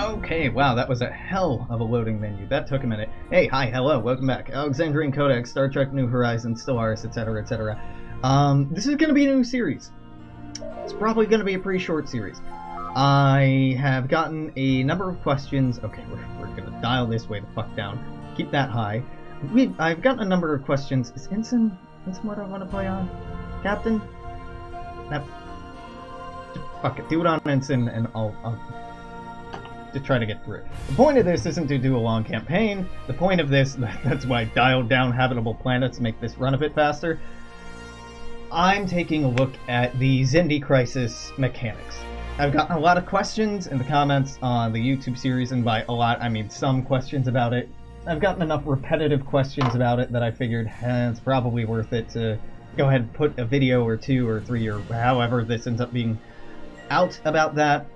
Okay, wow, that was a hell of a loading menu. That took a minute. Hey, hi, hello, welcome back. Alexandrian Codex, Star Trek New Horizons, Stellaris, etc., etc. This is going to be a new series. It's probably going to be a pretty short series. I have gotten a number of questions. Okay, we're going to dial this way the fuck down. Keep that high. I've gotten a number of questions. Is Ensign what I want to play on? Captain? Fuck it, do it on Ensign and I'll to try to get through it. The point of this isn't to do a long campaign. The point of this, that's why I dialed down habitable planets to make this run a bit faster. I'm taking a look at the Xindi crisis mechanics. I've gotten a lot of questions in the comments on the YouTube series, and by a lot, I mean some questions about it. I've gotten enough repetitive questions about it that I figured it's probably worth it to go ahead and put a video or 2 or 3 or however this ends up being out about that.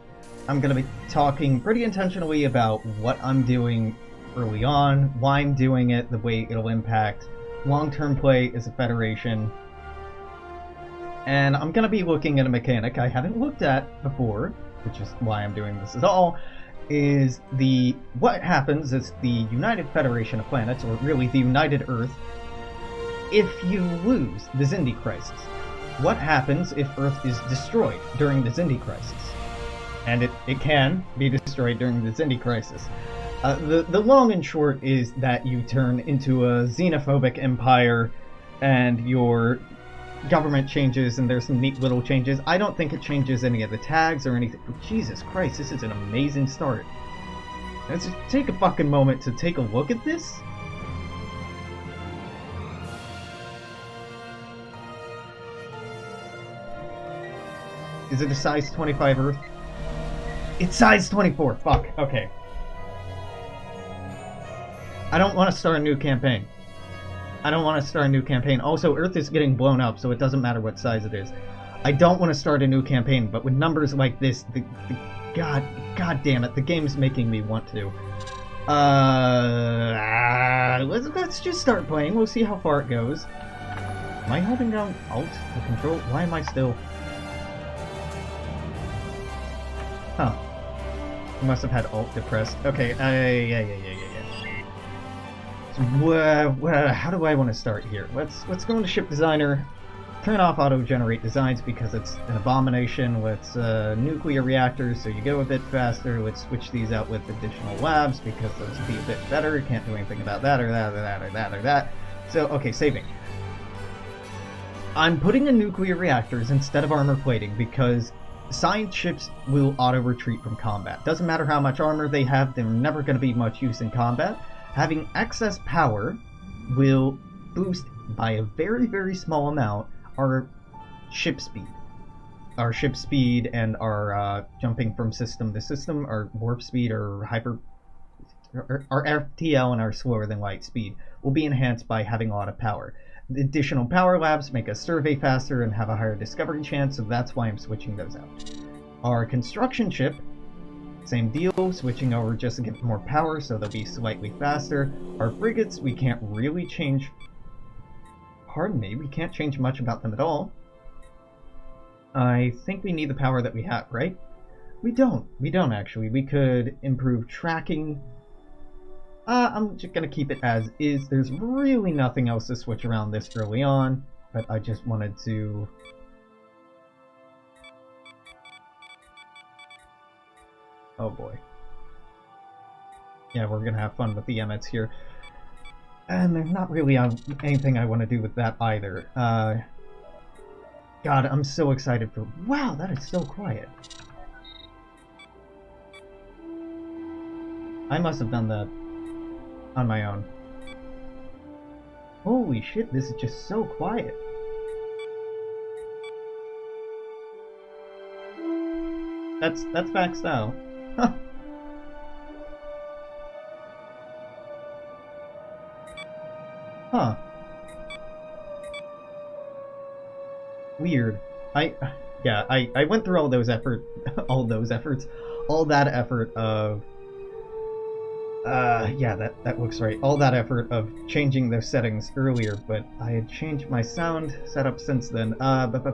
I'm going to be talking pretty intentionally about what I'm doing early on, why I'm doing it, the way it'll impact long-term play as a Federation. And I'm going to be looking at a mechanic I haven't looked at before, which is why I'm doing this at all, is what happens is the United Federation of Planets, or really the United Earth, if you lose the Xindi crisis. What happens if Earth is destroyed during the Xindi crisis? And it can be destroyed during the Xindi crisis. The long and short is that you turn into a xenophobic empire and your government changes, and there's some neat little changes. I don't think it changes any of the tags or anything. Jesus Christ, this is an amazing start. Let's just take a fucking moment to take a look at this. Is it a size 25 Earth? It's size 24, fuck, okay. I don't want to start a new campaign. Also, Earth is getting blown up, so it doesn't matter what size it is. I don't want to start a new campaign, but with numbers like this, God damn it, the game's making me want to. Let's just start playing, we'll see how far it goes. Am I holding down Alt or Control? Why am I still... Huh. I must have had Alt depressed. Okay, yeah. So, how do I want to start here? Let's go into Ship Designer, turn off auto-generate designs because it's an abomination. Let's nuclear reactors so you go a bit faster. Let's switch these out with additional labs because those would be a bit better. Can't do anything about that or that or that or that or that. So, okay, saving. I'm putting in nuclear reactors instead of armor plating because science ships will auto-retreat from combat. Doesn't matter how much armor they have, they're never going to be much use in combat. Having excess power will boost by a very, very small amount our ship speed. Our ship speed and our jumping from system to system, our warp speed or our FTL and our slower than light speed will be enhanced by having a lot of power. The additional power labs make us survey faster and have a higher discovery chance, so that's why I'm switching those out. Our construction ship, same deal, switching over just to get more power so they'll be slightly faster. Our frigates, we can't really change... Pardon me, we can't change much about them at all. I think we need the power that we have, right? We don't actually. We could improve tracking. I'm just going to keep it as is. There's really nothing else to switch around this early on, but I just wanted to... Oh boy. Yeah, we're going to have fun with the Emmets here. And there's not really anything I want to do with that either. God, I'm so excited for... Wow, that is so quiet. I must have done that on my own. Holy shit, this is just so quiet. That's maxed out. Huh. Huh. Weird. I went through all that effort of yeah, that looks right. All that effort of changing those settings earlier, but I had changed my sound setup since then. Fucking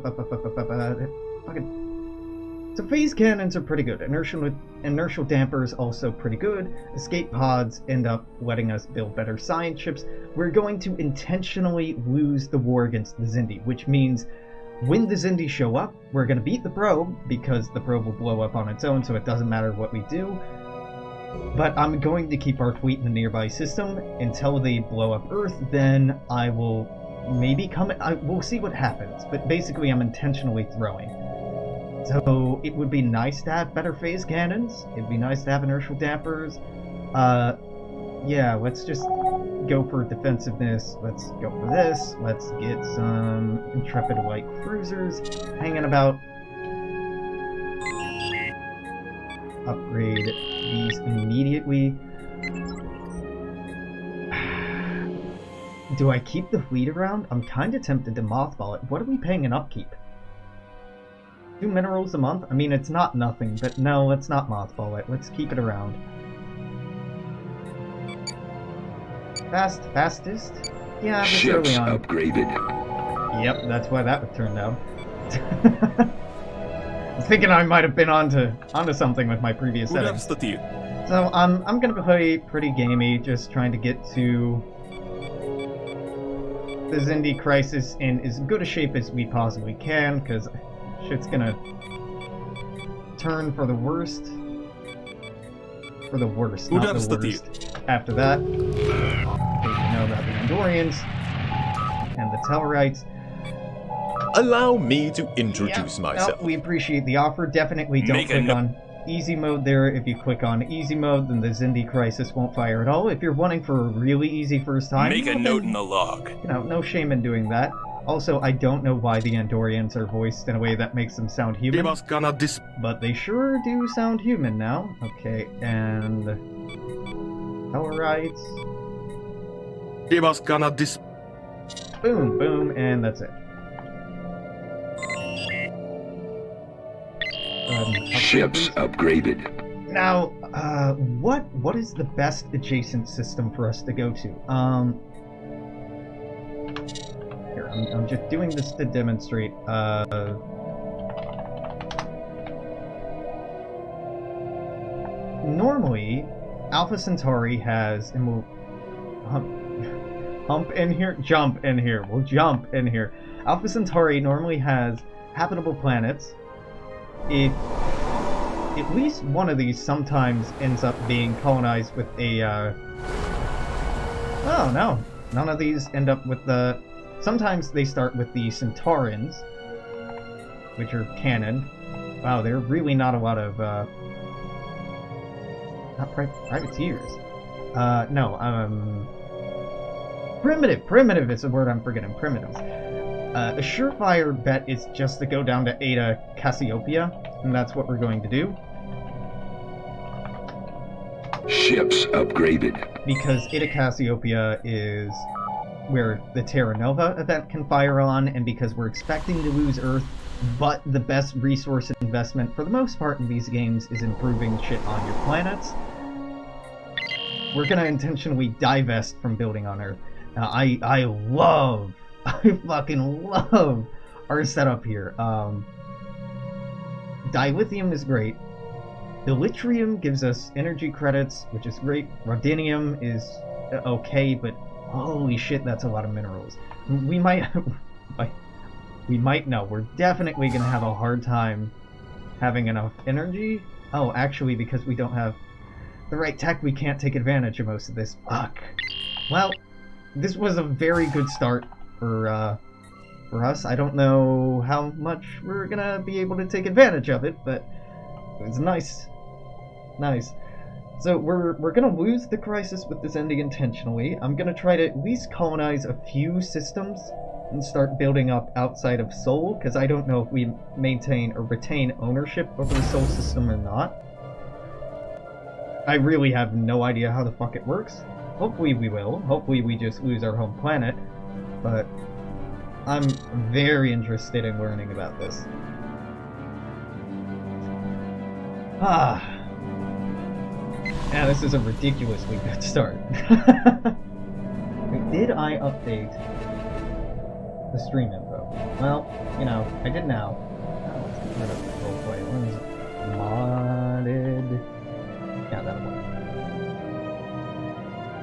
So phase cannons are pretty good. Inertial dampers also pretty good. Escape pods end up letting us build better science ships. We're going to intentionally lose the war against the Xindi, which means when the Xindi show up, we're going to beat the probe, because the probe will blow up on its own, so it doesn't matter what we do. But I'm going to keep our fleet in the nearby system until they blow up Earth, then I will maybe come... we'll see what happens, but basically I'm intentionally throwing. So it would be nice to have better phase cannons, it'd be nice to have inertial dampers. Yeah, let's just go for defensiveness, let's go for this, let's get some Intrepid light cruisers hanging about. Upgrade these immediately. Do I keep the fleet around? I'm kind of tempted to mothball it. What are we paying in upkeep? 2 minerals a month? I mean, it's not nothing, but no, let's not mothball it. Let's keep it around. Fastest? Yeah, this Ships early on. Upgraded. Yep, that's why that would turn down. I was thinking I might have been onto something with my previous setting. So I'm gonna play pretty gamey, just trying to get to the Xindi crisis in as good a shape as we possibly can, because shit's gonna turn for the worst. For the worst, not the worst. After that, we know about the Andorians and the Tellarites. Allow me to introduce myself. No, we appreciate the offer. Definitely don't click on easy mode there. If you click on easy mode, then the Xindi crisis won't fire at all. If you're wanting for a really easy first time, make a note in the log. You know, no shame in doing that. Also, I don't know why the Andorians are voiced in a way that makes them sound human, but they sure do sound human now. Okay, and Tellarites. Boom, boom, and that's it. Ships upgraded. Now, what is the best adjacent system for us to go to? Here, I'm just doing this to demonstrate. Normally, Alpha Centauri has, and we'll jump in here. We'll jump in here. Alpha Centauri normally has habitable planets. At least one of these sometimes ends up being colonized with a, oh no, none of these end up with the... Sometimes they start with the Centaurans, which are canon. Wow, there are really not a lot of, not privateers. Primitive is the word I'm forgetting, primitives. A surefire bet is just to go down to Eta Cassiopeia, and that's what we're going to do. Ships upgraded. Because Eta Cassiopeia is where the Terra Nova event can fire on, and because we're expecting to lose Earth, but the best resource investment for the most part in these games is improving shit on your planets, we're gonna intentionally divest from building on Earth. Now, I fucking love our setup here. Dilithium is great. Dilithium gives us energy credits, which is great. Rhodinium is okay, but holy shit, that's a lot of minerals. We might know. We're definitely gonna have a hard time having enough energy. Oh, actually, because we don't have the right tech, we can't take advantage of most of this. Fuck. Well, this was a very good start for us. I don't know how much we're gonna be able to take advantage of it, but it was nice. Nice. So we're gonna lose the crisis with this ending intentionally. I'm gonna try to at least colonize a few systems and start building up outside of Sol, because I don't know if we maintain or retain ownership over the Sol system or not. I really have no idea how the fuck it works. Hopefully we will. Hopefully we just lose our home planet. But I'm very interested in learning about this. Yeah, this is a ridiculously good start. Did I update the stream info? Well, you know, I did now. Let's get rid of the roleplay. What is it?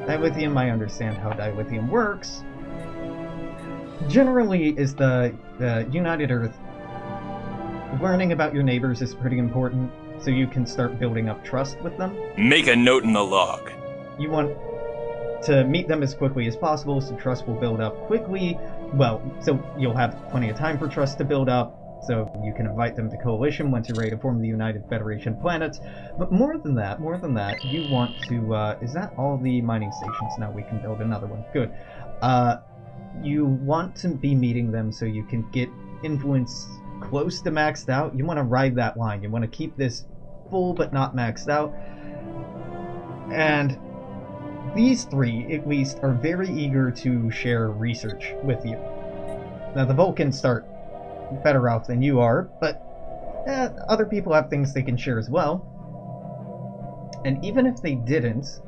dilithium, I understand how dilithium works. Generally, is the United Earth, learning about your neighbors is pretty important, so you can start building up trust with them. Make a note in the log. You want to meet them as quickly as possible, so trust will build up quickly. Well, so you'll have plenty of time for trust to build up, so you can invite them to coalition once you're ready to form the United Federation of Planets. But more than that, you want to, is that all the mining stations? Now we can build another one. Good. You want to be meeting them so you can get influence close to maxed out. You want to ride that line. You want to keep this full but not maxed out. And these three, at least, are very eager to share research with you. Now, the Vulcans start better off than you are, but other people have things they can share as well. And even if they didn't,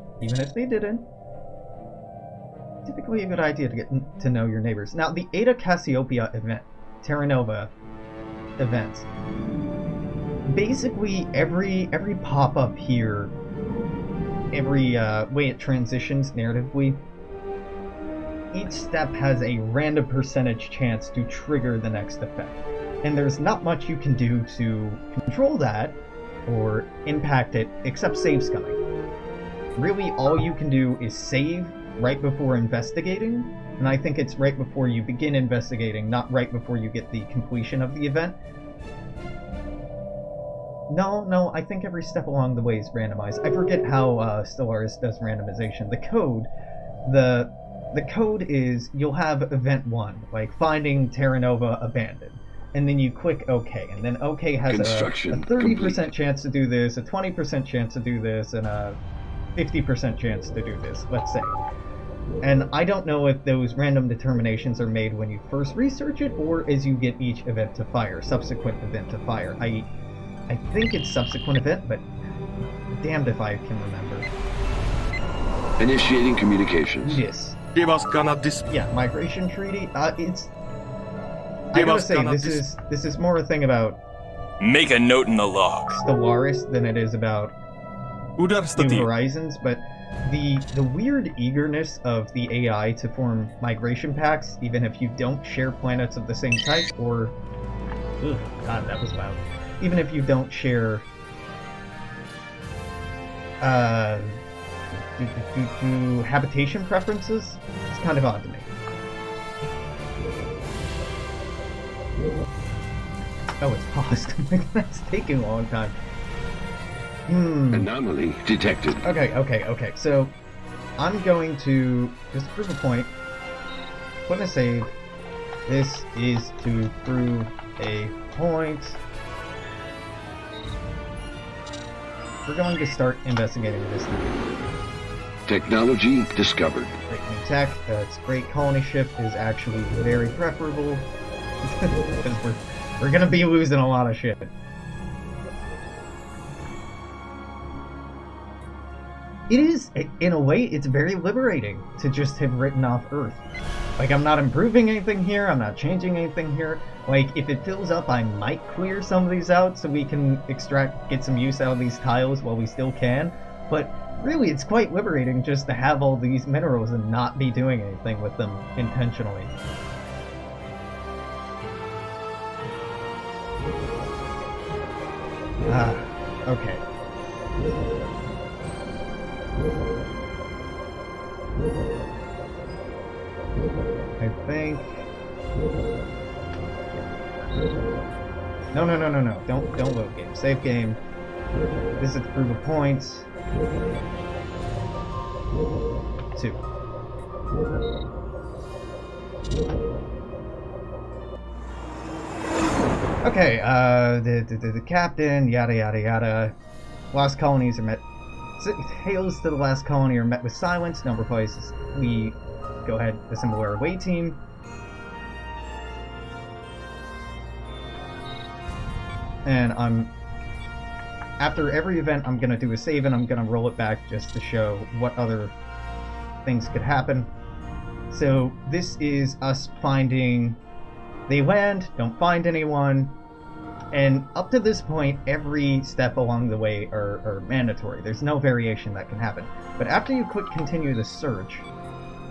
typically a good idea to get to know your neighbors. Now, the Eta Cassiopeia event, Terra Nova events, basically every pop-up here, every way it transitions narratively, each step has a random percentage chance to trigger the next effect. And there's not much you can do to control that or impact it except save scumming. Really, all you can do is save right before investigating, and I think it's right before you begin investigating, not right before you get the completion of the event. No, I think every step along the way is randomized. I forget how Stellaris does randomization. The code is, you'll have event 1, like finding Terra Nova abandoned, and then you click OK, and then OK has a 30% chance to do this, a 20% chance to do this, and a 50% chance to do this, let's say. And I don't know if those random determinations are made when you first research it, or as you get each event to fire, subsequent event to fire. I think it's subsequent event, but damned if I can remember. Initiating communications. Yes. Yeah, migration treaty. I gotta say, this is more a thing about Make a note in the log. Stellaris than it is about New Horizons, but the weird eagerness of the AI to form migration pacts, even if you don't share planets of the same type, or... Ugh, God, that was loud. Even if you don't share... habitation preferences, it's kind of odd to me. Oh, it's paused. That's taking a long time. Anomaly detected. Okay. So, I'm going to, just to prove a point, put in a save. This is to prove a point. We're going to start investigating this thing. Technology discovered. Great new tech. Its great colony ship is actually very preferable. Because we're gonna be losing a lot of shit. It is, in a way, it's very liberating to just have written off Earth. Like, I'm not improving anything here, I'm not changing anything here. Like, if it fills up, I might clear some of these out so we can get some use out of these tiles while we still can. But really, it's quite liberating just to have all these minerals and not be doing anything with them intentionally. Okay. I think... No. Don't load game. Save game. Visit to prove a point. 2. Okay, the captain, yada yada yada. Lost colonies are met. Hails to the last colony are met with silence. Number of places. We go ahead, assemble our away team. And after every event, I'm gonna do a save and I'm gonna roll it back just to show what other things could happen. So this is us finding. They land, don't find anyone. And up to this point, every step along the way are mandatory. There's no variation that can happen. But after you click continue the search,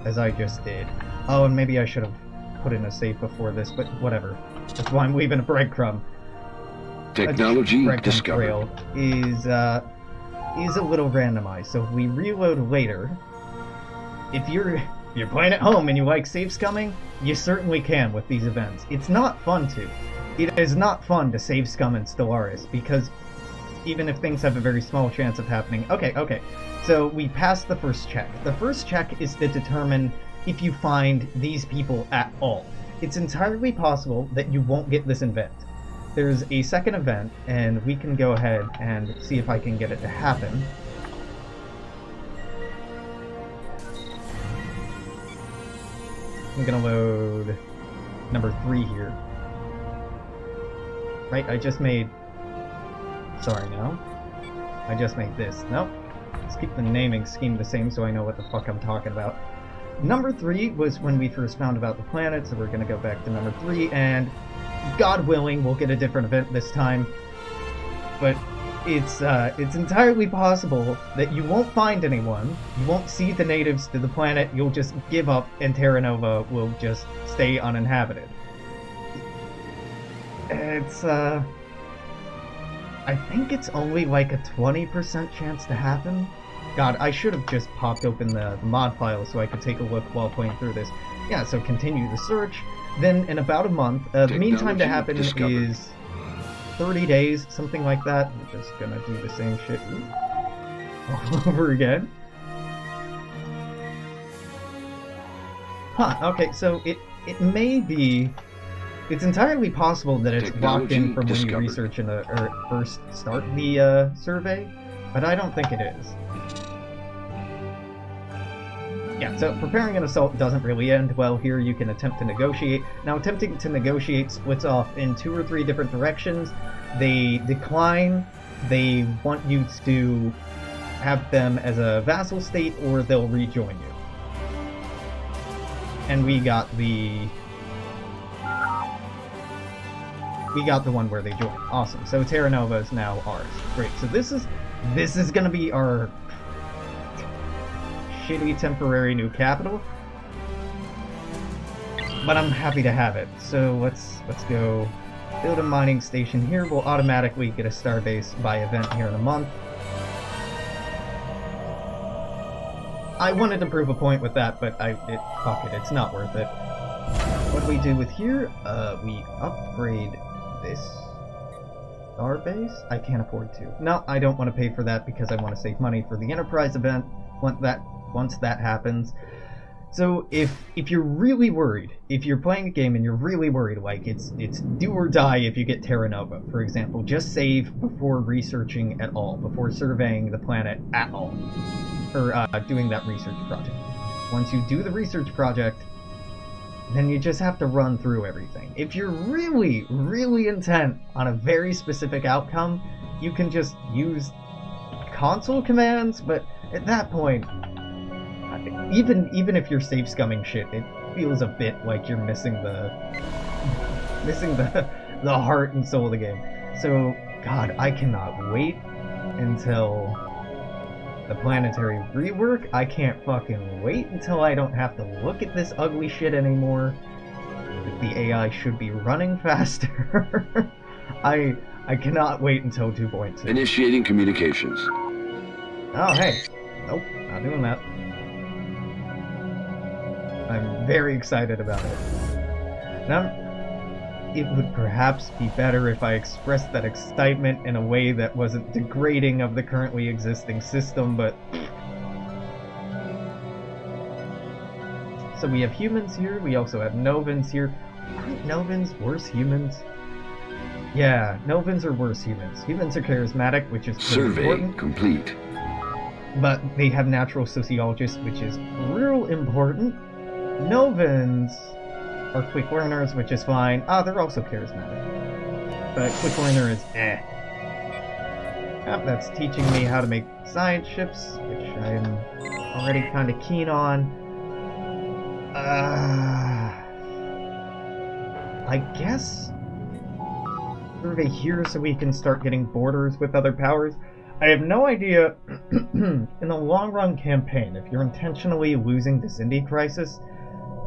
as I just did... Oh, and maybe I should have put in a save before this, but whatever. That's why I'm leaving a breadcrumb. Technology discovered. Trail is a little randomized. So if we reload later, if you're playing at home and you like save scumming, you certainly can with these events. It's not fun to. It is not fun to save scum in Stellaris, because even if things have a very small chance of happening... Okay. So we passed the first check. The first check is to determine if you find these people at all. It's entirely possible that you won't get this event. There's a second event, and we can go ahead and see if I can get it to happen. I'm gonna load number 3 here. Right, I just made... Sorry, no. I just made this. Nope. Let's keep the naming scheme the same so I know what the fuck I'm talking about. Number 3 was when we first found about the planet, so we're gonna go back to number 3, and God willing, we'll get a different event this time. But it's entirely possible that you won't find anyone, you won't see the natives to the planet, you'll just give up, and Terra Nova will just stay uninhabited. It's, I think it's only like a 20% chance to happen. God, I should have just popped open the mod file so I could take a look while playing through this. Yeah, so continue the search. Then, in about a month, the mean time to happen is 30 days, something like that. I'm just gonna do the same shit all over again. Huh, okay, so it may be... It's entirely possible that it's locked in from when you research or first start the survey, but I don't think it is. Yeah, so preparing an assault doesn't really end well here. You can attempt to negotiate. Now, attempting to negotiate splits off in 2 or 3 different directions. They decline, they want you to have them as a vassal state, or they'll rejoin you. And we got the one where they join. Awesome. So Terra Nova is now ours. Great. So this is gonna be our shitty temporary new capital. But I'm happy to have it. So let's go build a mining station here. We'll automatically get a starbase by event here in a month. I wanted to prove a point with that, but fuck it, it's not worth it. What do we do with here? We upgrade this starbase? I can't afford to. No, I don't want to pay for that because I want to save money for the Enterprise event once that happens. So if you're really worried, if you're playing a game and you're really worried, like it's do or die if you get Terra Nova, for example, just save before researching at all, before surveying the planet at all, or doing that research project. Once you do the research project, then you just have to run through everything. If you're really, really intent on a very specific outcome, you can just use console commands, but at that point, even if you're safe scumming shit, it feels a bit like you're missing the heart and soul of the game. So, God, I cannot wait until the planetary rework. I can't fucking wait until I don't have to look at this ugly shit anymore. The AI should be running faster. I cannot wait until 2.2. Initiating communications. Oh, hey. Nope, not doing that. I'm very excited about it. Now, it would perhaps be better if I expressed that excitement in a way that wasn't degrading of the currently existing system, but... So we have humans here, we also have Novans here. Aren't Novans worse humans? Yeah, Novans are worse humans. Humans are charismatic, which is Survey important. Complete. But they have natural sociologists, which is real important. Novans are quick learners, which is fine. They're also charismatic. But quick learner is eh. Yep, that's teaching me how to make science ships, which I'm already kind of keen on. I guess survey here so we can start getting borders with other powers. I have no idea, in the long-run campaign, if you're intentionally losing the Xindi crisis,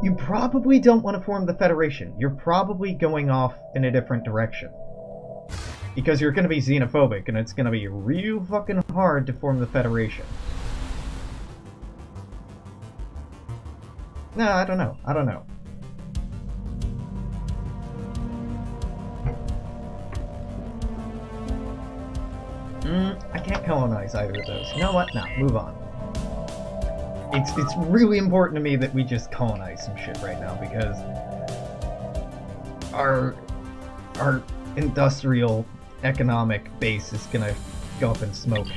you probably don't want to form the Federation. You're probably going off in a different direction. Because you're going to be xenophobic, and it's going to be real fucking hard to form the Federation. No, I don't know. I don't know. I can't colonize either of those. You know what? No, move on. It's really important to me that we just colonize some shit right now, because our industrial economic base is gonna go up in smoke.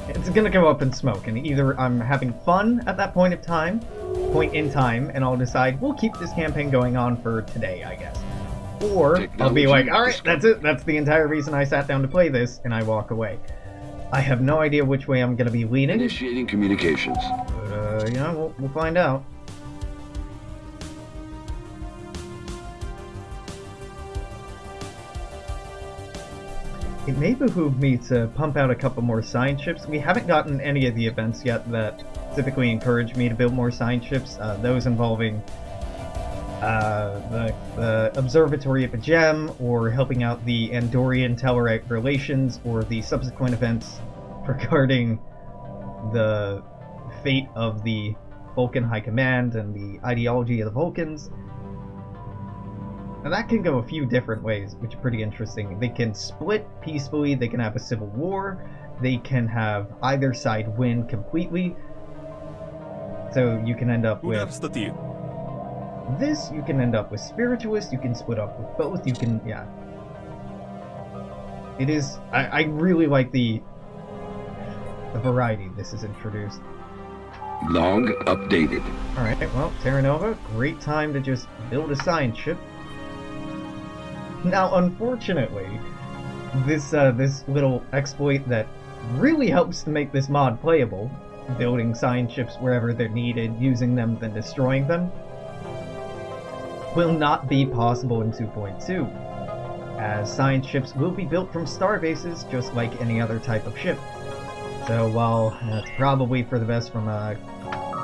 It's gonna go up in smoke, and either I'm having fun at that point in time, and I'll decide we'll keep this campaign going on for today, I guess. Or I'll be like, alright, that's it, that's the entire reason I sat down to play this, and I walk away. I have no idea which way I'm gonna be leaning. Initiating communications. But, yeah, we'll find out. It may behoove me to pump out a couple more science ships. We haven't gotten any of the events yet that typically encourage me to build more science ships. Those involving the Observatory of a Gem, or helping out the Andorian-Tellarite relations, or the subsequent events regarding the fate of the Vulcan High Command and the ideology of the Vulcans. Now that can go a few different ways, which are pretty interesting. They can split peacefully, they can have a civil war, they can have either side win completely. So you can end up with this, you can end up with spiritualists, you can split up with both, you can, yeah. It is, I really like the variety this is introduced. Log updated. Alright, well, Terra Nova, great time to just build a science ship. Now, unfortunately, this little exploit that really helps to make this mod playable, building science ships wherever they're needed, using them, then destroying them, will not be possible in 2.2, as science ships will be built from star bases just like any other type of ship. So while that's probably for the best from a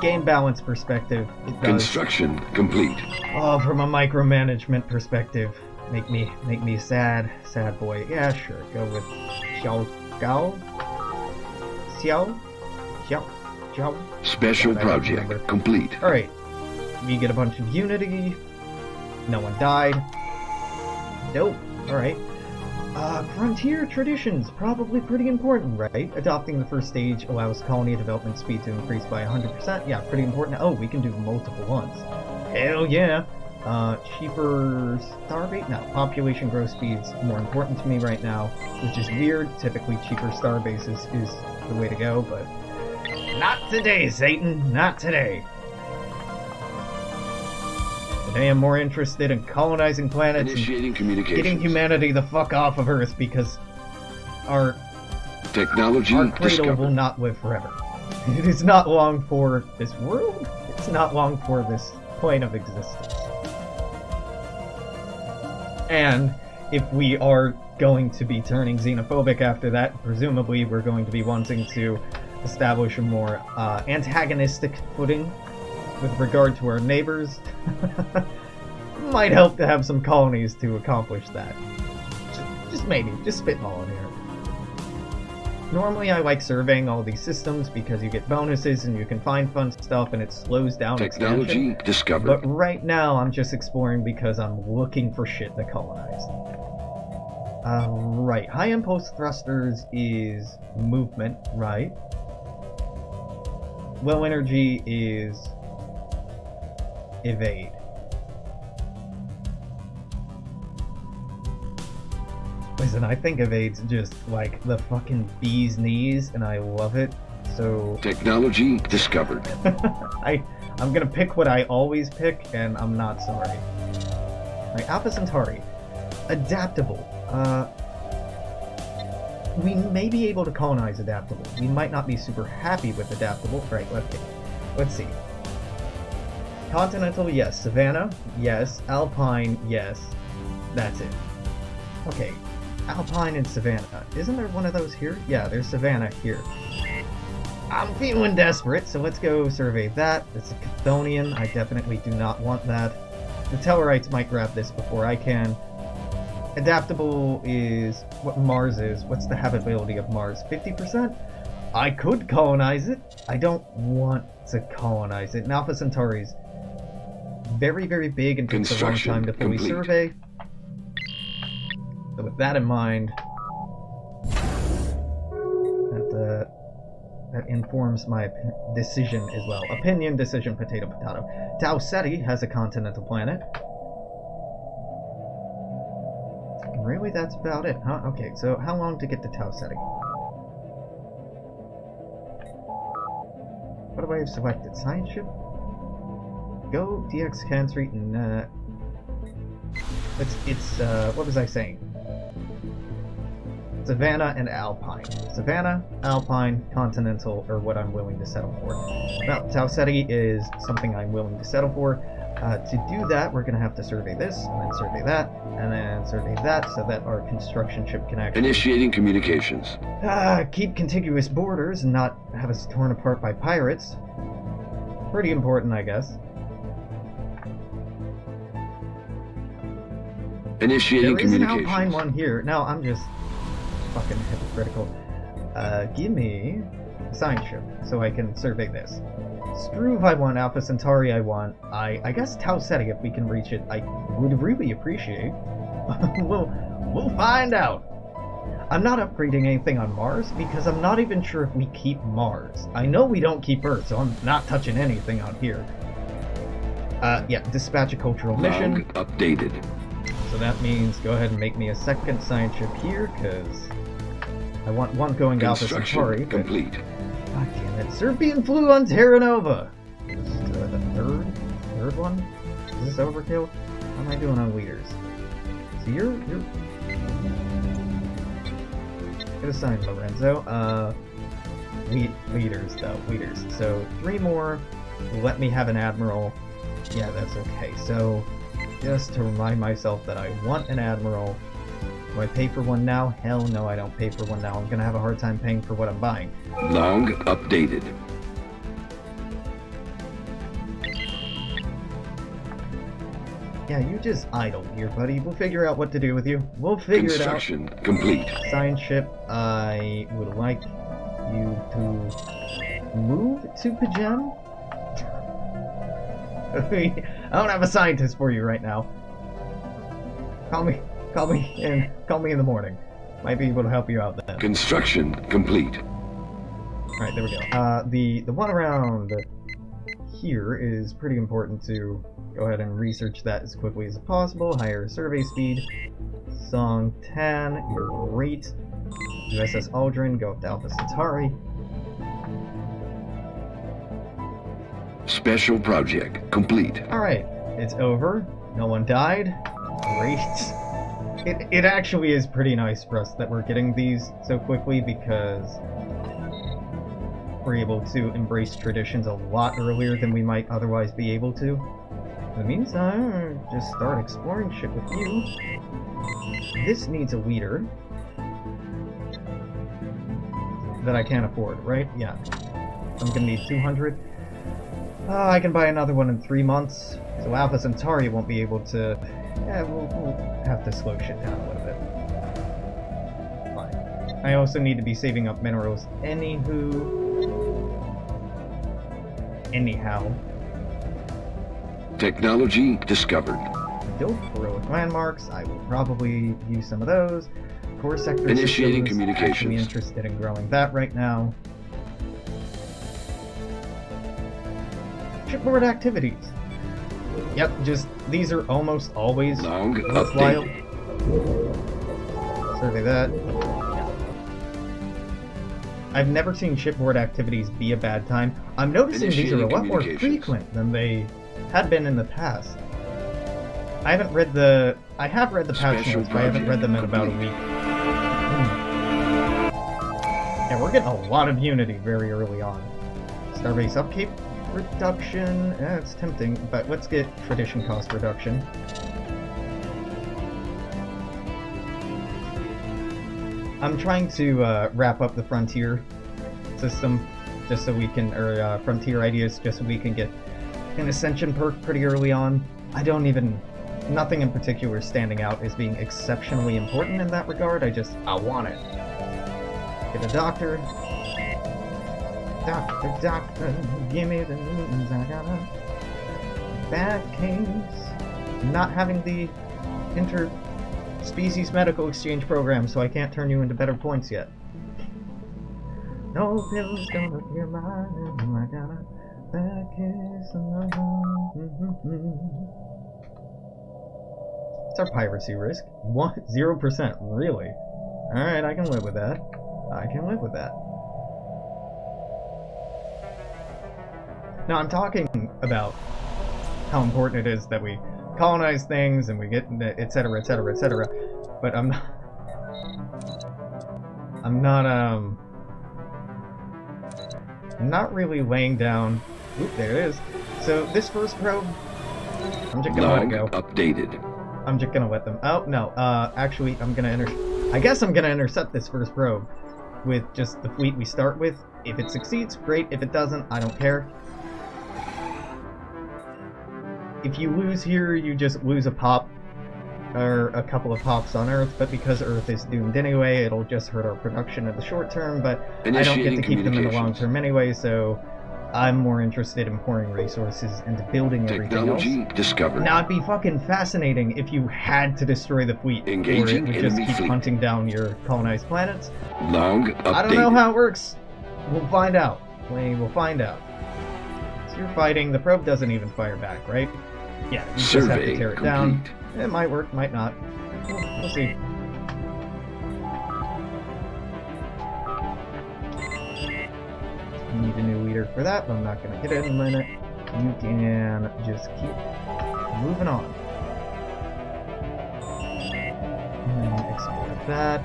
game balance perspective, it does... Construction complete. Oh, from a micromanagement perspective, make me sad boy. Yeah, sure, go with Xiao. Special project complete. Alright, we get a bunch of unity, no one died. Dope, alright. Frontier traditions, probably pretty important, right? Adopting the first stage allows colony development speed to increase by 100%. Yeah, pretty important. Oh, we can do multiple ones. Hell yeah! Cheaper starbase? No, population growth speed's more important to me right now, which is weird. Typically, cheaper starbases is the way to go, but not today, Satan. Not today. Today I'm more interested in colonizing planets Initiating and communications. getting humanity the fuck off of Earth, because our cradle discovered. will not live forever. It is not long for this world. It's not long for this plane of existence. And if we are going to be turning xenophobic after that, presumably we're going to be wanting to establish a more antagonistic footing with regard to our neighbors. Might help to have some colonies to accomplish that. Just maybe, just spitballing here. Normally I like surveying all these systems because you get bonuses and you can find fun stuff and it slows down Technology expansion. discovered. But right now I'm just exploring because I'm looking for shit to colonize. Right, high impulse thrusters is movement, right? Low energy is evade. Listen, I think evade's just like the fucking bee's knees, and I love it. So Technology discovered. I'm gonna pick what I always pick, and I'm not sorry. Right, Alpha Centauri, adaptable. We may be able to colonize adaptable. We might not be super happy with adaptable. Right, let's see. Continental, yes. Savannah, yes. Alpine, yes. That's it. Okay, Alpine and Savannah. Isn't there one of those here? Yeah, there's Savannah here. I'm feeling desperate, so let's go survey that. It's a Chthonian. I definitely do not want that. The Tellarites might grab this before I can. Adaptable is what Mars is. What's the habitability of Mars? 50%? I could colonize it. I don't want to colonize it. And Alpha Centauri's very, very big and takes a long time to fully survey. So with that in mind, that informs my decision as well. Opinion, decision, potato, potato. Tau Ceti has a continental planet. Really, that's about it, huh? Okay, so how long to get to Tau Ceti? What do I have selected? Science ship? Go, DX Can Street, and it's what was I saying? Savannah and Alpine. Savannah, Alpine, Continental are what I'm willing to settle for. Now, Tau Ceti is something I'm willing to settle for. To do that, we're going to have to survey this, and then survey that, and then survey that, so that our construction ship can actually... Initiating communications. Keep contiguous borders and not have us torn apart by pirates. Pretty important, I guess. Initiating there is an communications. Alpine one here. Now, I'm just fucking hypocritical. Give me a science ship so I can survey this. Struve I want, Alpha Centauri I want. I guess Tau Ceti, if we can reach it, I would really appreciate. We'll find out. I'm not upgrading anything on Mars because I'm not even sure if we keep Mars. I know we don't keep Earth, so I'm not touching anything out here. Yeah, dispatch a cultural mission. Updated. So that means go ahead and make me a second science ship here, because I want one going to Alpha Centauri. Complete. God damn it. Serbian flew on Terra Nova! Is this the third one? Is this overkill? How am I doing on leaders? So you're... Get assigned, Lorenzo. Leaders, though. Leaders. So 3 more. Let me have an admiral. Yeah, that's okay. So... just to remind myself that I want an admiral. Do I pay for one now? Hell no, I don't pay for one now. I'm gonna have a hard time paying for what I'm buying. Long updated. Yeah, you just idle here, buddy. We'll figure out what to do with you. We'll figure it out. Construction complete. Science ship, I would like you to move to Pajem. I don't have a scientist for you right now. Call me in the morning. Might be able to help you out then. Construction complete. Alright, there we go. The one around here is pretty important to go ahead and research that as quickly as possible. Higher survey speed. Song 10, you're great. USS Aldrin, go up to Alpha Centauri. Special project complete. Alright, it's over. No one died. Great. It actually is pretty nice for us that we're getting these so quickly, because we're able to embrace traditions a lot earlier than we might otherwise be able to. In the meantime, just start exploring shit with you. This needs a leader that I can't afford, right? Yeah. I'm gonna need 200. I can buy another one in 3 months, so Alpha Centauri won't be able to... Yeah, we'll have to slow shit down a little bit. Fine. I also need to be saving up minerals anyhow. Technology discovered. Build heroic landmarks. I will probably use some of those. Core sector Initiating systems. communications. I'm interested in growing that right now. Shipboard activities. Yep, just these are almost always Long worthwhile. update. Survey that. Yeah. I've never seen shipboard activities be a bad time. I'm noticing these are a lot more frequent than they had been in the past. I have read the patch notes, but I haven't read them in about a week. Yeah, we're getting a lot of Unity very early on. Starbase upkeep. reduction. It's tempting, but let's get tradition cost reduction. I'm trying to wrap up the frontier system, just so we can, or frontier ideas, just so we can get an ascension perk pretty early on. Nothing in particular standing out as being exceptionally important in that regard. I want it. Get a doctor. Doctor, give me the news. I got a bad case. Not having the interspecies medical exchange program, so I can't turn you into better points yet. No pills gonna cure my I got a bad case. It's our piracy risk. 0%, really? Alright, I can live with that. I can live with that. Now, I'm talking about how important it is that we colonize things and we get, etc., etc., etc. But I'm not really laying down. Oop, there it is. So this first probe, I'm just gonna let it go. Updated. I'm just gonna let them. Oh no. Actually, I guess I'm gonna intercept this first probe with just the fleet we start with. If it succeeds, great. If it doesn't, I don't care. If you lose here, you just lose a pop, or a couple of pops on Earth, but because Earth is doomed anyway, it'll just hurt our production in the short term, but I don't get to keep them in the long term anyway, so I'm more interested in pouring resources into building everything else. Technology discovered. Now, it'd be fucking fascinating if you had to destroy the fleet, Engaging or it would just enemy keep fleet. hunting down your colonized planets. Long updated. I don't know how it works. We'll find out. We will find out. So you're fighting. The probe doesn't even fire back, right? Yeah, you just have to Survey tear it complete. down. It might work, might not. We'll see. Need a new leader for that, but I'm not going to get it in a minute. You can just keep moving on. And export that.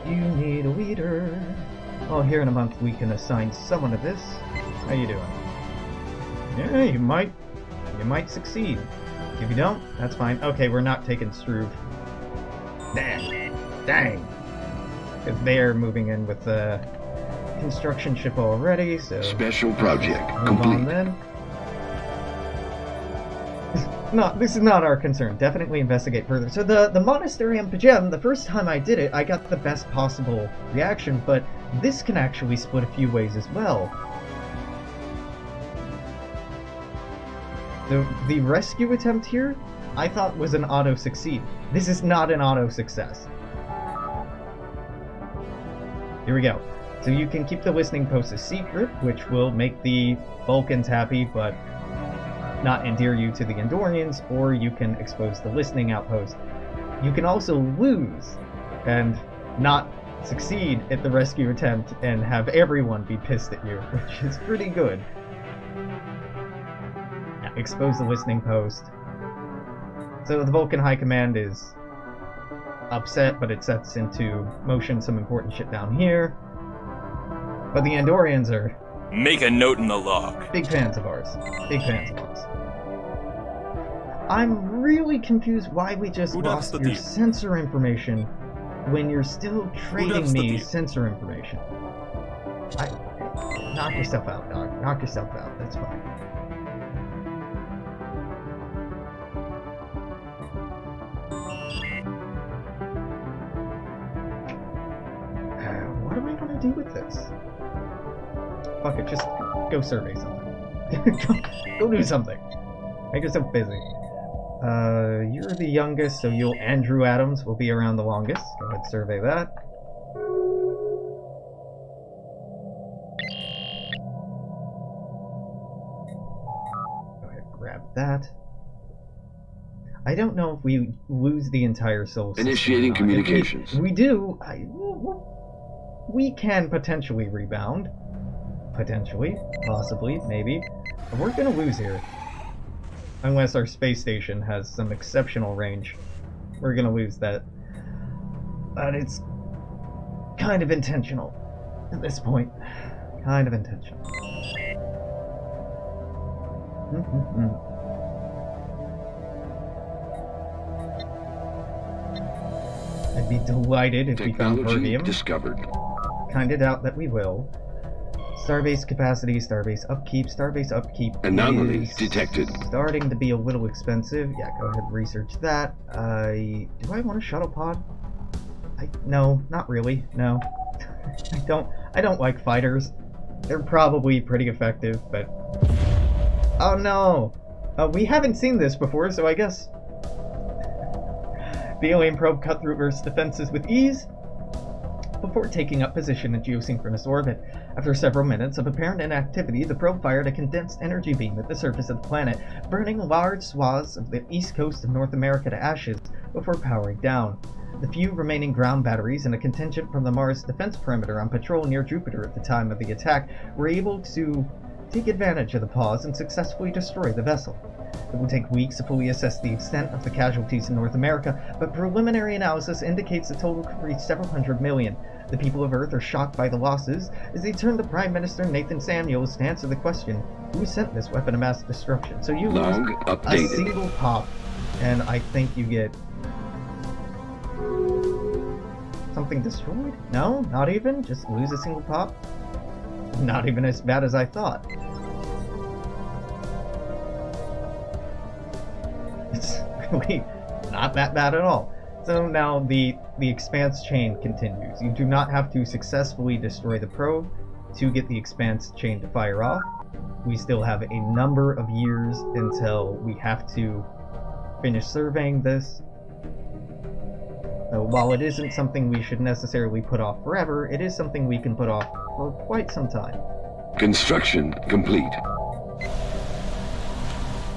You need a leader. Well, here in a month we can assign someone to this. How you doing? Yeah, you might succeed. If you don't, that's fine. Okay, we're not taking Struve. Dang. Because they're moving in with the construction ship already, so... Special project move complete. on then. No, this is not our concern. Definitely investigate further. So the Monastery and Pajem, the first time I did it, I got the best possible reaction, but this can actually split a few ways as well. The rescue attempt here, I thought was an auto-succeed. This is not an auto-success. Here we go. So you can keep the listening post a secret, which will make the Vulcans happy, but not endear you to the Andorians, or you can expose the listening outpost. You can also lose and not succeed at the rescue attempt and have everyone be pissed at you, which is pretty good. Now, expose the listening post. So the Vulcan High Command is upset, but it sets into motion some important shit down here. But the Andorians are Make a note in the log. big fans of ours. Big fans of ours. I'm really confused why we just lost your sensor information when you're still trading me sensor information. Knock yourself out, dog. Knock yourself out. That's fine. What am I gonna do with this? Fuck it, just go survey something. go do something. Make yourself busy. You're the youngest, so Andrew Adams will be around the longest. Go ahead, survey that. Go ahead, grab that. I don't know if we lose the entire soul system. Initiating communications. If we do, we can potentially rebound. Potentially. Possibly. Maybe. But we're gonna lose here. Unless our space station has some exceptional range. We're gonna lose that. But it's kind of intentional. At this point, kind of intentional. I'd be delighted if we found Technology Pervium. discovered. Kinda doubt that we will. Starbase capacity, starbase upkeep. Anomaly is detected. starting to be a little expensive. Yeah, go ahead and research that. Do I want a shuttle pod? No, not really. No. I don't like fighters. They're probably pretty effective, but... Oh no! We haven't seen this before, so I guess... The alien probe cut through Earth's defenses with ease before taking up position in geosynchronous orbit. After several minutes of apparent inactivity, the probe fired a condensed energy beam at the surface of the planet, burning large swaths of the east coast of North America to ashes before powering down. The few remaining ground batteries and a contingent from the Mars defense perimeter on patrol near Jupiter at the time of the attack were able to take advantage of the pause and successfully destroy the vessel. It will take weeks to fully assess the extent of the casualties in North America, but preliminary analysis indicates the total could reach several hundred million. The people of Earth are shocked by the losses as they turn to Prime Minister Nathan Samuels to answer the question, who sent this weapon of mass destruction? So you lose a Updated. single pop, and I think you get... something destroyed? No, not even? Just lose a single pop? Not even as bad as I thought. It's really not that bad at all. So now the expanse chain continues. You do not have to successfully destroy the probe to get the expanse chain to fire off. We still have a number of years until we have to finish surveying this. So while it isn't something we should necessarily put off forever, it is something we can put off for quite some time. Construction complete.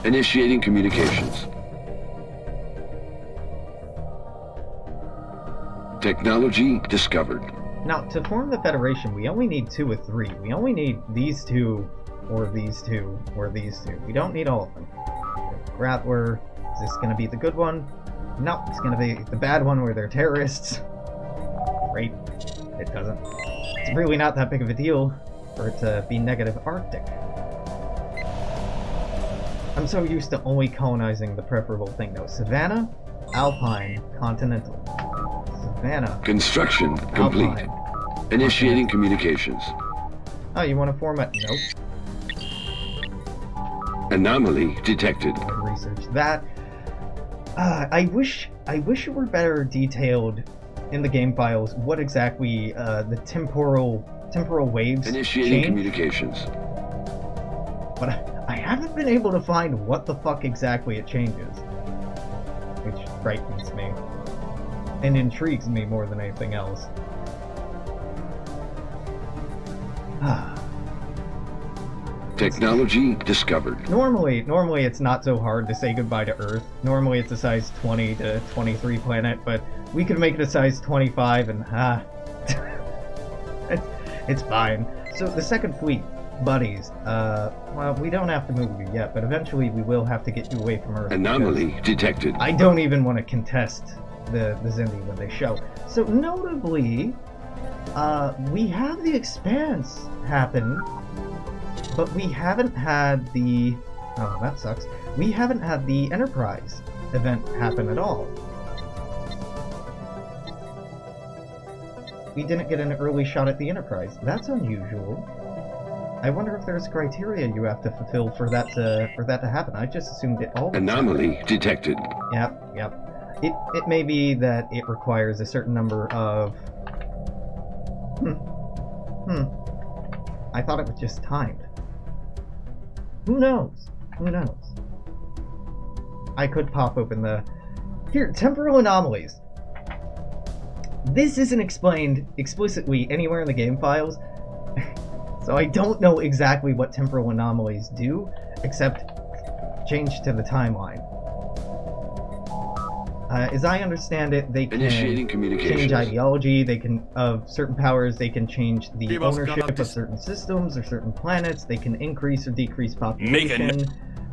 Initiating communications. Technology discovered. Now, to form the Federation, we only need 2 or 3. We only need these 2, or these 2, or these 2. We don't need all of them. Rattler, is this going to be the good one? No, it's going to be the bad one where they're terrorists. Great. It doesn't. It's really not that big of a deal for it to be negative Arctic. I'm so used to only colonizing the preferable thing though. Savannah, Alpine, Continental. Savannah. Construction complete. Alpine. Initiating communications. Oh, you want to form a... Nope. Anomaly detected. Research that. I wish it were better detailed in the game files what exactly the temporal waves Initiating change. communications. But I haven't been able to find what the fuck exactly it changes, which frightens me and intrigues me more than anything else. Technology discovered. Normally it's not so hard to say goodbye to Earth. Normally it's a size 20 to 23 planet, but we could make it a size 25 and it's fine. So the second fleet, buddies, well, we don't have to move you yet, but eventually we will have to get you away from Earth. Anomaly detected. I don't even want to contest the Xindi when they show. So notably, we have the Expanse happen, but we haven't had the... Oh, that sucks. We haven't had the Enterprise event happen at all. We didn't get an early shot at the Enterprise. That's unusual. I wonder if there's criteria you have to fulfill for that to happen. I just assumed it all. Anomaly detected. Yep. It may be that it requires a certain number of... I thought it was just timed. Who knows? I could pop open the... Here, temporal anomalies. This isn't explained explicitly anywhere in the game files, so I don't know exactly what temporal anomalies do, except change to the timeline. As I understand it, they can Initiating communications. change ideology, they can, of certain powers, they can change the ownership of certain systems or certain planets, they can increase or decrease population,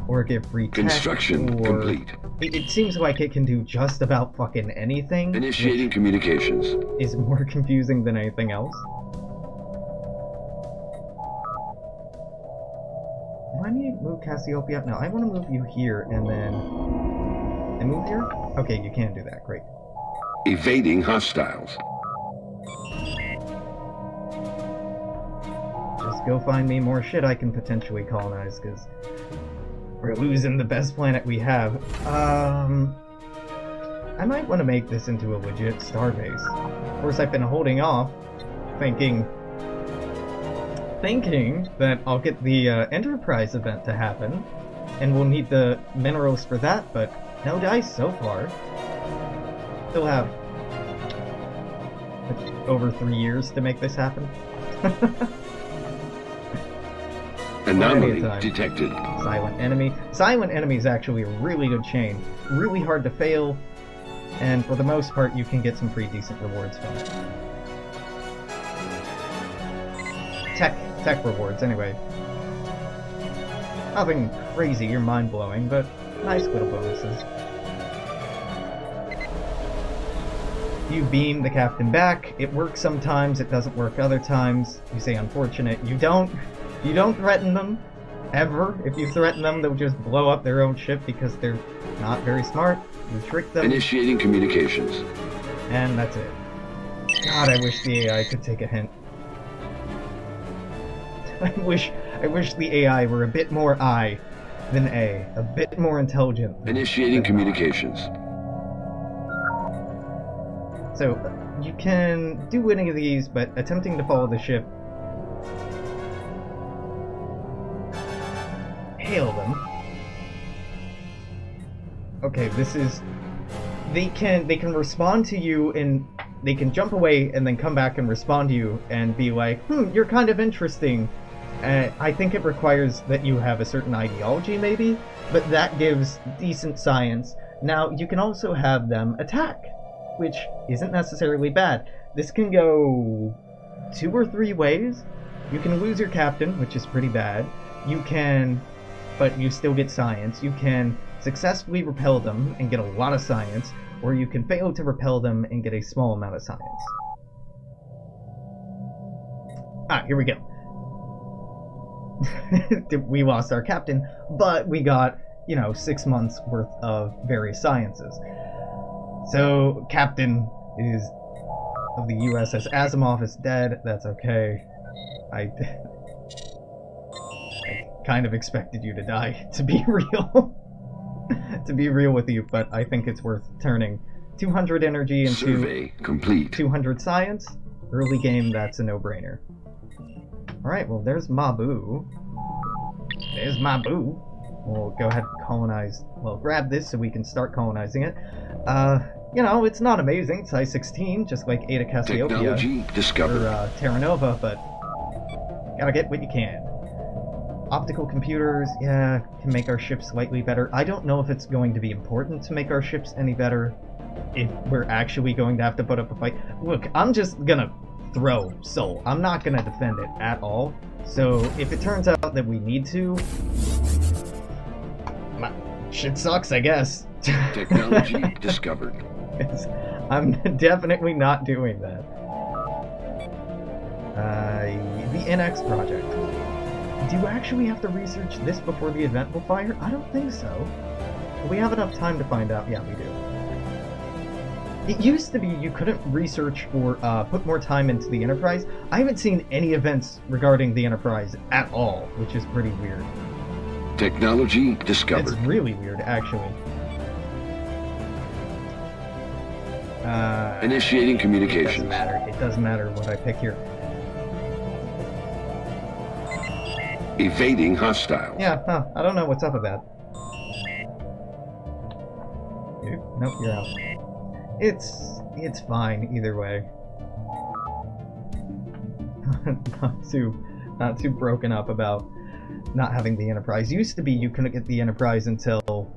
or give free tech, Construction or... complete. It seems like it can do just about fucking anything. Initiating communications. Is more confusing than anything else. I need to move Cassiopeia? No, I want to move you here and then... And move here? Okay, you can do that. Great. Evading hostiles. Just go find me more shit I can potentially colonize, because we're losing the best planet we have. I might want to make this into a legit starbase. Of course, I've been holding off, thinking that I'll get the Enterprise event to happen, and we'll need the minerals for that, but no dice so far. Still have over 3 years to make this happen. Anomaly detected. Silent enemy. Silent enemy is actually a really good chain. Really hard to fail, and for the most part, you can get some pretty decent rewards from it. Tech rewards, anyway. Nothing crazy or mind-blowing, but nice little bonuses. You beam the captain back. It works sometimes, it doesn't work other times. You say unfortunate. You don't threaten them, ever. If you threaten them, they'll just blow up their own ship because they're not very smart. You trick them. Initiating communications. And that's it. God, I wish the AI could take a hint. I wish the AI were a bit more I than A. A bit more intelligent. Initiating communications. So, you can do any of these, but attempting to follow the ship... Hail them. Okay, this is... They can respond to you and they can jump away and then come back and respond to you and be like, you're kind of interesting. I think it requires that you have a certain ideology, maybe, but that gives decent science. Now, you can also have them attack, which isn't necessarily bad. This can go 2 or 3 ways. You can lose your captain, which is pretty bad. You can, but you still get science. You can successfully repel them and get a lot of science, or you can fail to repel them and get a small amount of science. Here we go. We lost our captain, but we got, 6 months worth of various sciences. So, captain is of the USS Asimov is dead. That's okay. I kind of expected you to die, to be real. To be real with you, but I think it's worth turning 200 energy into Survey complete. 200 science. Early game, that's a no-brainer. Alright, well, there's Mabu. There's Mabu. We'll go ahead and colonize... Well, grab this so we can start colonizing it. It's not amazing. Size 16, just like Ada Cassiopeia. Technology discovered. Or Terra Nova, but gotta get what you can. Optical computers, yeah, can make our ships slightly better. I don't know if it's going to be important to make our ships any better, if we're actually going to have to put up a fight. Look, I'm just gonna throw Sol. I'm not gonna defend it at all. So if it turns out that we need to, shit sucks, I guess. Technology discovered. I'm definitely not doing that. The NX project. Do you actually have to research this before the event will fire? I don't think so. We have enough time to find out. Yeah, we do. It used to be you couldn't research or put more time into the Enterprise. I haven't seen any events regarding the Enterprise at all, which is pretty weird. Technology discovered. It's really weird, actually. Initiating communications. It doesn't matter. It doesn't matter what I pick here. Evading hostile. Yeah, I don't know what's up with that. Nope, you're out. It's fine either way. not too broken up about not having the Enterprise. Used to be you couldn't get the Enterprise until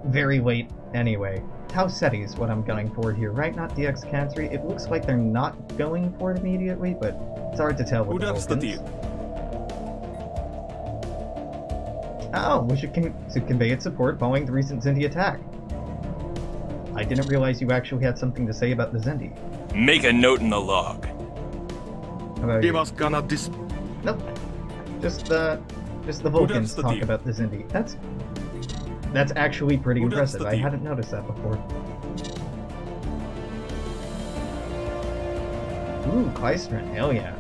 very late anyway. Tau Ceti is what I'm gunning for here, right? Not DX Cantry. It looks like they're not going for it immediately, but it's hard to tell with the Vulcans. Oh, we should convey its support following the recent Xindi attack. I didn't realize you actually had something to say about the Xindi. Make a note in the log. How about you? Nope. Just, Just the Vulcans the talk deal? about the Xindi. That's actually pretty Who does impressive. the I deal? hadn't noticed that before. Ooh, Kleistrin, hell yeah.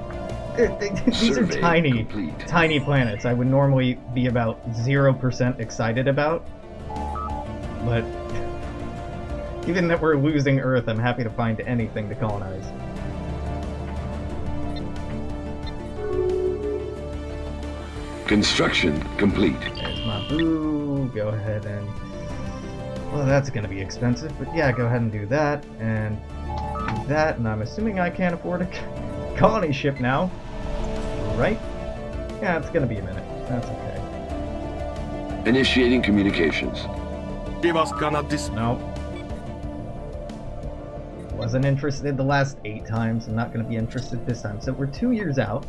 These Survey are tiny, complete. tiny planets I would normally be about 0% excited about. But given that we're losing Earth, I'm happy to find anything to colonize. Construction complete. There's my boo. Go ahead and... Well, that's gonna be expensive, but yeah, go ahead and do that, and do that, and I'm assuming I can't afford a colony ship now. Right? Yeah, it's gonna be a minute. That's okay. Initiating communications. Give us gonna dis. Nope. Wasn't interested the last 8 times. I'm not gonna be interested this time. So we're 2 years out.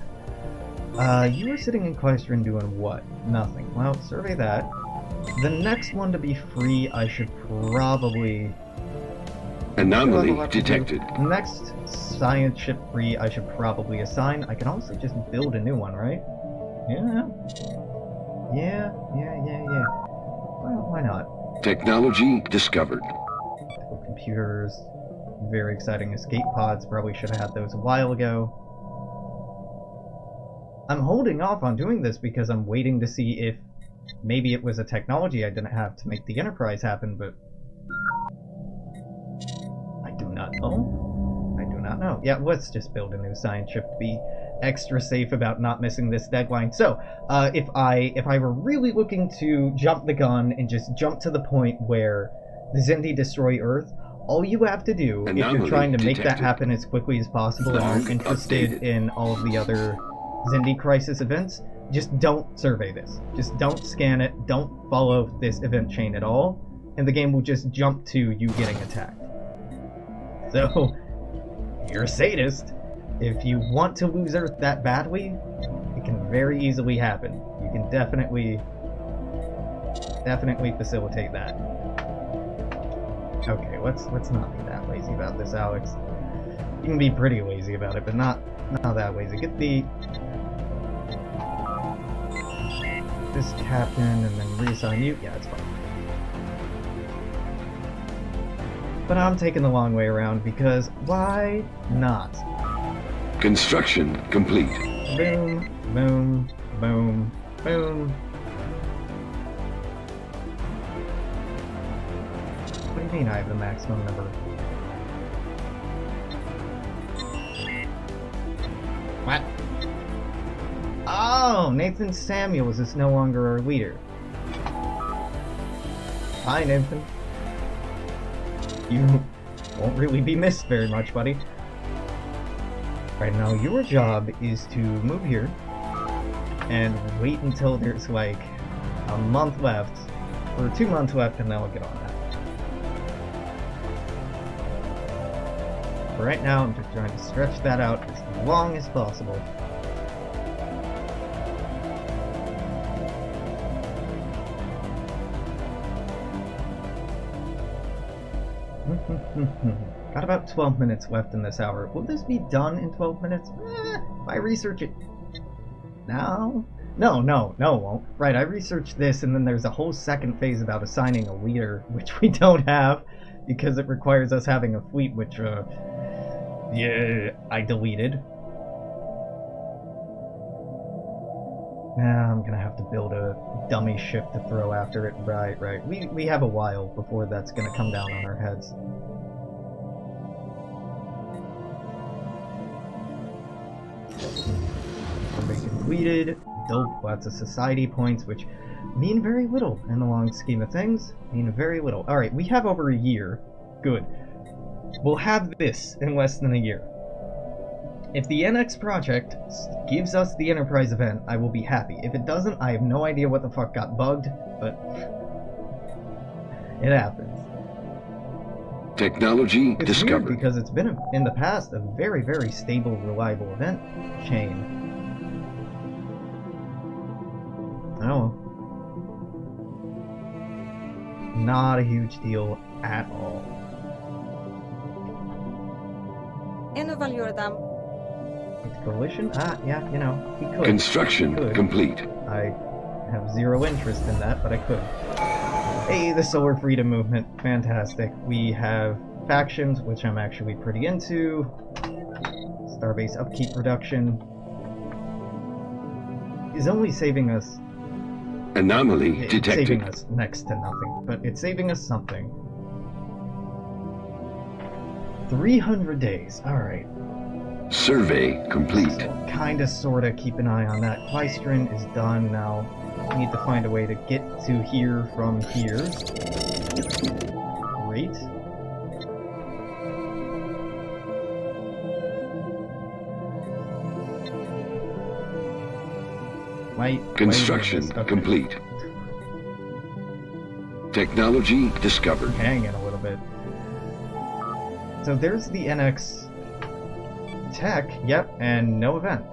You were sitting in Kleistrin doing what? Nothing. Well, survey that. The next one to be free, I should probably... Anomaly What to do. detected. Next science ship free, I should probably assign. I can also just build a new one, right? Yeah. Yeah. Well, why not? Technology discovered. Computers. Very exciting. Escape pods. Probably should have had those a while ago. I'm holding off on doing this because I'm waiting to see if maybe it was a technology I didn't have to make the Enterprise happen, but I do not know. I do not know. Yeah, let's just build a new science ship to be extra safe about not missing this deadline. So, if I were really looking to jump the gun and just jump to the point where the Xindi destroy Earth, all you have to do, if you're trying to make that detected. happen as quickly as possible and Log you're interested updated. in all of the other Xindi crisis events, just don't survey this. Just don't scan it, don't follow this event chain at all, and the game will just jump to you getting attacked. So, you're a sadist. If you want to lose Earth that badly, it can very easily happen. You can definitely facilitate that. Okay, let's not be that lazy about this, Alex. You can be pretty lazy about it, but not that lazy. Get this captain and then reassign you. Yeah, it's fine. But I'm taking the long way around because why not? Construction complete. Boom, boom, boom, boom. What do you mean I have the maximum number? What? Oh, Nathan Samuels is no longer our leader. Hi, Nathan. You won't really be missed very much, buddy. Right now, your job is to move here and wait until there's like a month left, or 2 months left, and then we'll get on that. For right now, I'm just trying to stretch that out as long as possible. Got about 12 minutes left in this hour. Will this be done in 12 minutes? If I research it now? No, it won't. Right, I researched this, and then there's a whole second phase about assigning a leader, which we don't have, because it requires us having a fleet, which, yeah, I deleted. Now I'm gonna have to build a dummy ship to throw after it. Right. We have a while before that's gonna come down on our heads. Survey completed. Dope. Lots of society points, which mean very little in the long scheme of things. Mean very little. Alright, we have over a year. Good. We'll have this in less than a year. If the NX project gives us the Enterprise event, I will be happy. If it doesn't, I have no idea what the fuck got bugged, but it happens. Technology It's discovered. weird because it's been, in the past, a very, very stable, reliable event chain. Oh well. Not a huge deal at all. En vad gör de? Coalition? Ah, yeah, you know, he could. Construction Could. complete. I have zero interest in that, but I could. Hey, the Solar Freedom Movement. Fantastic. We have factions, which I'm actually pretty into. Starbase upkeep reduction. Is only saving us... Anomaly It's detected. saving us next to nothing, but it's saving us something. 300 days. Alright. Survey complete. So kinda sorta keep an eye on that. Klystron is done now. We need to find a way to get to here from here. Great. Construction complete. Technology discovered. Hanging a little bit. So there's the NX tech, yep, and no event.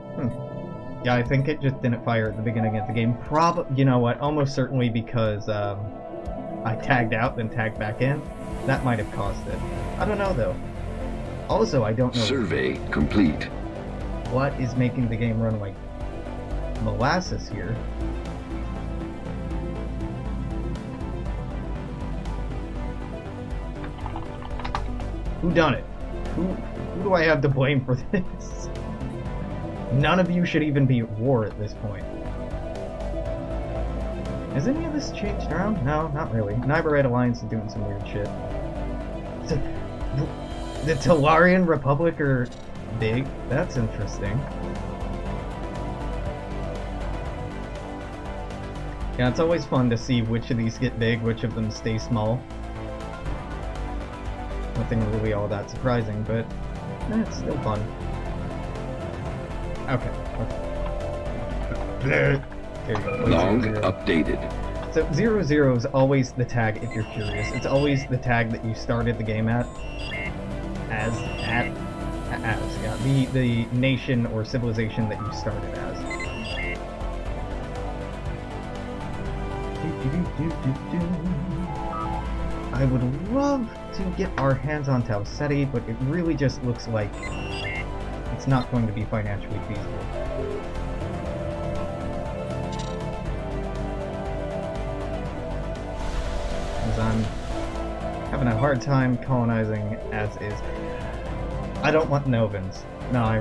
Yeah, I think it just didn't fire at the beginning of the game. You know what, almost certainly because I tagged out, then tagged back in. That might have caused it. I don't know, though. Also, I don't know Survey complete. what is making the game run like molasses here. Who done it? Who do I have to blame for this? None of you should even be at war at this point. Has any of this changed around? No, not really. Nyberite Alliance is doing some weird shit. So, the Tellarian Republic are big? That's interesting. Yeah, it's always fun to see which of these get big, which of them stay small. Nothing really all that surprising, but it's still fun. Okay. There you go. Log 0, 0. updated. So 0, 0 is always the tag, if you're curious. It's always the tag that you started the game at. Yeah, the nation or civilization that you started as. I would love to get our hands on Tau Ceti, but it really just looks like it's not going to be financially feasible. Because I'm having a hard time colonizing as is. I don't want Novans. No, I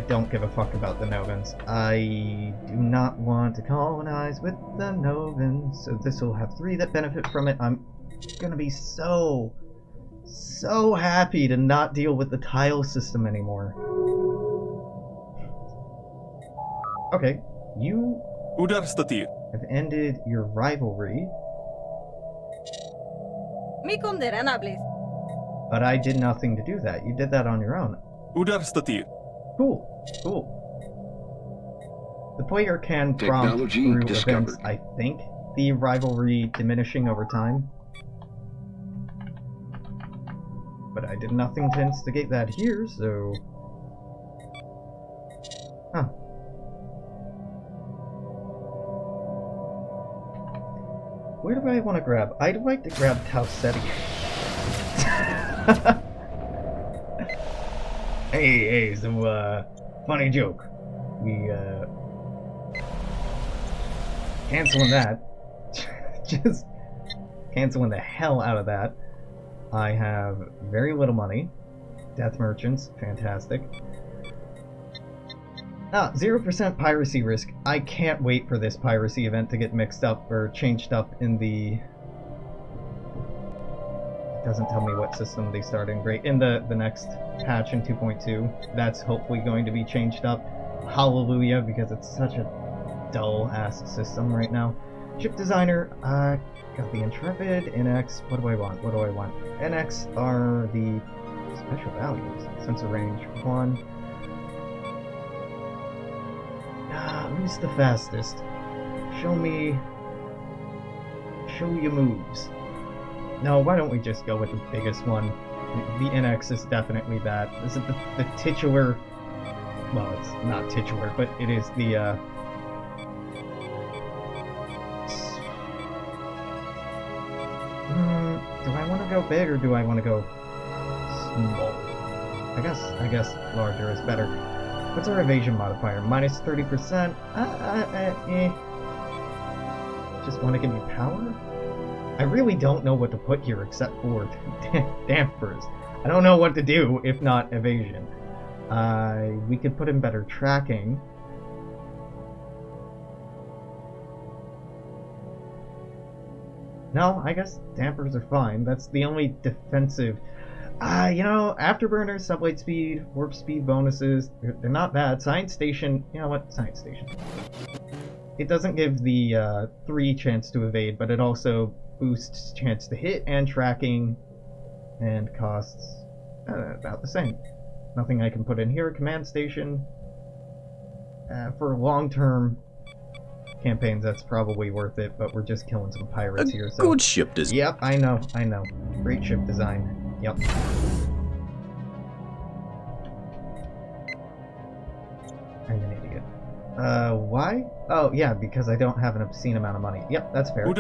don't give a fuck about the Novans. I do not want to colonize with the Novans, so this will have 3 that benefit from it. I'm gonna be so happy to not deal with the tile system anymore. Okay, you have ended your rivalry. Mikom der Anablis. But I did nothing to do that. You did that on your own. Cool. The player can prompt Technology through discovered. events, I think, the rivalry diminishing over time. But I did nothing to instigate that here, so... Huh. Where do I want to grab? I'd like to grab Tau Ceti. Hey, so, funny joke. We, canceling that. Just canceling the hell out of that. I have very little money. Death Merchants, fantastic. 0% piracy risk. I can't wait for this piracy event to get mixed up or changed up in the... It doesn't tell me what system they start in. Great. In the next patch in 2.2, that's hopefully going to be changed up. Hallelujah, because it's such a dull-ass system right now. Ship designer, got the Intrepid, NX, what do I want? NX are the special values. Sensor range 1. Who's the fastest? Show your moves. No, why don't we just go with the biggest one? The NX is definitely that. This is the titular... Well, it's not titular, but it is the, do I want to go big or do I want to go small? I guess larger is better. What's our evasion modifier? Minus 30%? just want to give me power? I really don't know what to put here except for dampers. I don't know what to do if not evasion. We could put in better tracking. No, I guess dampers are fine. That's the only defensive. You know, afterburners, sublight speed, warp speed bonuses, they're not bad. Science station, you know what? Science station. It doesn't give the 3 chance to evade, but it also boosts chance to hit and tracking, and costs about the same. Nothing I can put in here. Command station. For long-term campaigns, that's probably worth it, but we're just killing some pirates here. So. Good ship design. Yep, I know. Great ship design. Yep. I'm an idiot. Why? Oh, yeah, because I don't have an obscene amount of money. Yep, that's fair.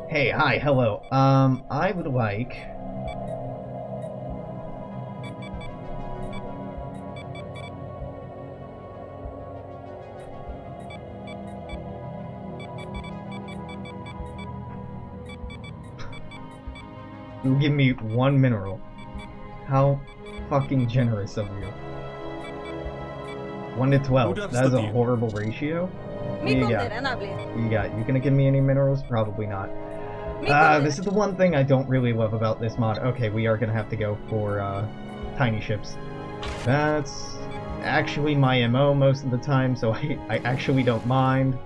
Hey, hi, hello. I would like... You give me 1 mineral. How fucking generous of you. 1 to 12. That is a horrible ratio. What do you got? You gonna give me any minerals? Probably not. This is the one thing I don't really love about this mod. Okay, we are gonna have to go for tiny ships. That's actually my MO most of the time, so I actually don't mind.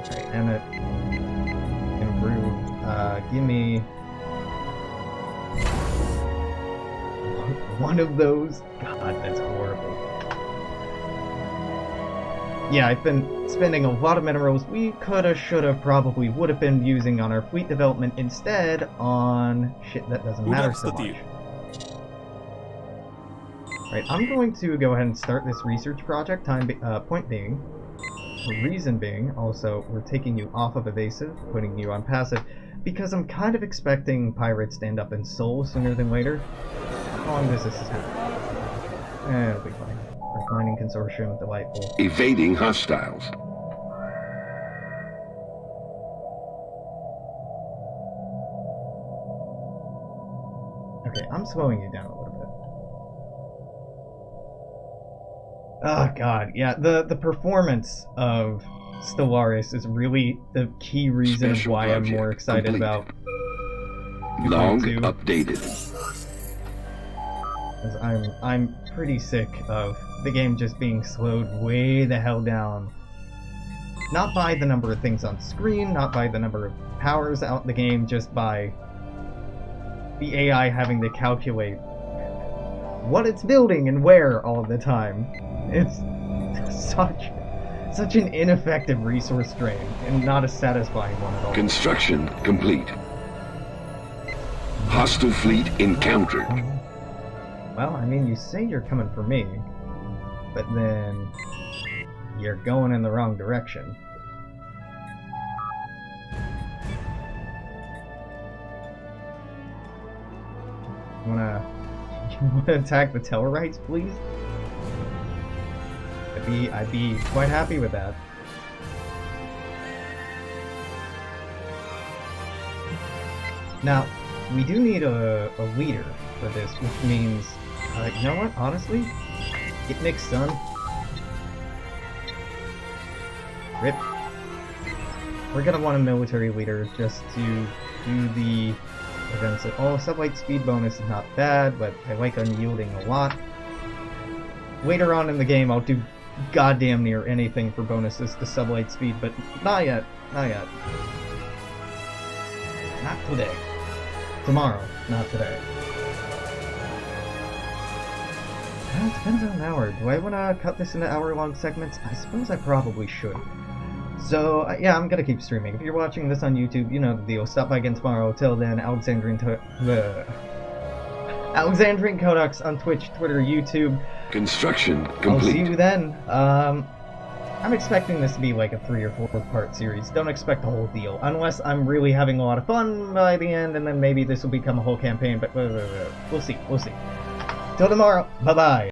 Alright, and it improved. Give me one of those. God, that's horrible. Yeah, I've been spending a lot of minerals we coulda, shoulda, probably would have been using on our fleet development instead on shit that doesn't matter so much. Right, I'm going to go ahead and start this research project. Point being, reason being, also, we're taking you off of evasive, putting you on passive, because I'm kind of expecting pirates to end up in Seoul sooner than later. How long does this happen? It'll be fine. Mining consortium, delightful. Evading hostiles. Okay, I'm slowing you down a little bit. Oh god, yeah, the performance of Stellaris is really the key reason Special why I'm more excited complete. about Log 2.2. updated. Because I'm pretty sick of the game just being slowed way the hell down. Not by the number of things on screen, not by the number of powers out in the game, just by the AI having to calculate what it's building and where all the time. It's such an ineffective resource drain, and not a satisfying one at all. Construction complete. Hostile fleet encountered. Well, I mean, you say you're coming for me, but then you're going in the wrong direction. You wanna attack the Tellarites, please? I'd be quite happy with that. Now, we do need a leader for this, which means, you know what, honestly? Get Nick's son. Rip. We're gonna want a military leader just to do the events. Oh, sublight speed bonus is not bad, but I like unyielding a lot. Later on in the game, I'll do goddamn near anything for bonuses to sublight speed, but not yet. Not yet. Not today. Tomorrow, not today. It's been about an hour. Do I want to cut this into hour-long segments? I suppose I probably should. So, yeah, I'm gonna keep streaming. If you're watching this on YouTube, you know the deal. Stop by again tomorrow. Till then, Alexandrian Codex on Twitch, Twitter, YouTube. Construction complete. I'll see you then. I'm expecting this to be like a 3 or 4 part series. Don't expect the whole deal. Unless I'm really having a lot of fun by the end, and then maybe this will become a whole campaign, but we'll see. We'll see. Till tomorrow. Bye-bye.